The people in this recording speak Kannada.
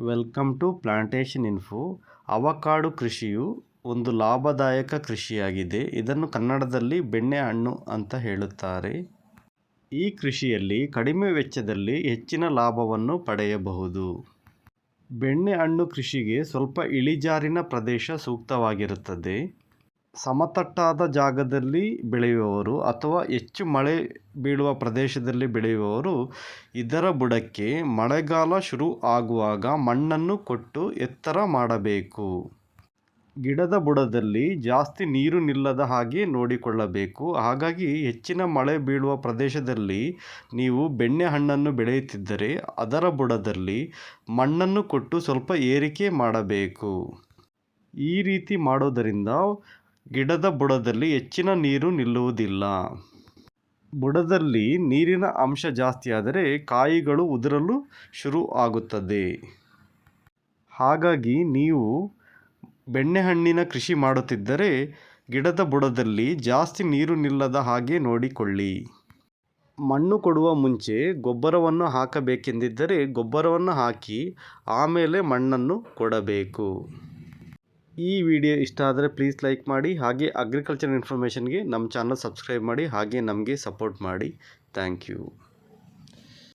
Welcome to plantation info. Avocado ಕೃಷಿಯು ಒಂದು ಲಾಭದಾಯಕ ಕೃಷಿಯಾಗಿದೆ. ಇದನ್ನು ಕನ್ನಡದಲ್ಲಿ ಬೆಣ್ಣೆಹಣ್ಣು ಅಂತ ಹೇಳುತ್ತಾರೆ. ಈ ಕೃಷಿಯಲ್ಲಿ ಕಡಿಮೆ ವೆಚ್ಚದಲ್ಲಿ ಹೆಚ್ಚಿನ ಲಾಭವನ್ನು ಪಡೆಯಬಹುದು. ಬೆಣ್ಣೆಹಣ್ಣು ಕೃಷಿಗೆ ಸ್ವಲ್ಪ ಇಳಿಜಾರಿನ ಪ್ರದೇಶ ಸೂಕ್ತವಾಗಿರುತ್ತದೆ. ಸಮತಟ್ಟಾದ ಜಾಗದಲ್ಲಿ ಬೆಳೆಯುವವರು ಅಥವಾ ಹೆಚ್ಚು ಮಳೆ ಬೀಳುವ ಪ್ರದೇಶದಲ್ಲಿ ಬೆಳೆಯುವವರು ಇದರ ಬುಡಕ್ಕೆ ಮಳೆಗಾಲ ಶುರು ಆಗುವಾಗ ಮಣ್ಣನ್ನು ಕೊಟ್ಟು ಎತ್ತರ ಮಾಡಬೇಕು. ಗಿಡದ ಬುಡದಲ್ಲಿ ಜಾಸ್ತಿ ನೀರು ನಿಲ್ಲದ ಹಾಗೆ ನೋಡಿಕೊಳ್ಳಬೇಕು. ಹಾಗಾಗಿ ಹೆಚ್ಚಿನ ಮಳೆ ಬೀಳುವ ಪ್ರದೇಶದಲ್ಲಿ ನೀವು ಬೆಣ್ಣೆಹಣ್ಣನ್ನು ಬೆಳೆಯುತ್ತಿದ್ದರೆ ಅದರ ಬುಡದಲ್ಲಿ ಮಣ್ಣನ್ನು ಕೊಟ್ಟು ಸ್ವಲ್ಪ ಏರಿಕೆ ಮಾಡಬೇಕು. ಈ ರೀತಿ ಮಾಡೋದರಿಂದ ಗಿಡದ ಬುಡದಲ್ಲಿ ಹೆಚ್ಚಿನ ನೀರು ನಿಲ್ಲುವುದಿಲ್ಲ. ಬುಡದಲ್ಲಿ ನೀರಿನ ಅಂಶ ಜಾಸ್ತಿಯಾದರೆ ಕಾಯಿಗಳು ಉದುರಲು ಶುರು ಆಗುತ್ತದೆ. ಹಾಗಾಗಿ ನೀವು ಬೆಣ್ಣೆಹಣ್ಣಿನ ಕೃಷಿ ಮಾಡುತ್ತಿದ್ದರೆ ಗಿಡದ ಬುಡದಲ್ಲಿ ಜಾಸ್ತಿ ನೀರು ನಿಲ್ಲದ ಹಾಗೆ ನೋಡಿಕೊಳ್ಳಿ. ಮಣ್ಣು ಕೊಡುವ ಮುಂಚೆ ಗೊಬ್ಬರವನ್ನು ಹಾಕಬೇಕೆಂದಿದ್ದರೆ ಗೊಬ್ಬರವನ್ನು ಹಾಕಿ ಆಮೇಲೆ ಮಣ್ಣನ್ನು ಕೊಡಬೇಕು. ಈ ವಿಡಿಯೋ ಇಷ್ಟ ಆದರೆ ಪ್ಲೀಸ್ ಲೈಕ್ ಮಾಡಿ. ಹಾಗೆ ಅಗ್ರಿಕಲ್ಚರ್ ಇನ್ಫಾರ್ಮೇಷನ್ಗೆ ನಮ್ಮ ಚಾನಲ್ ಸಬ್ಸ್ಕ್ರೈಬ್ ಮಾಡಿ. ಹಾಗೆ ನಮಗೆ ಸಪೋರ್ಟ್ ಮಾಡಿ. Thank you.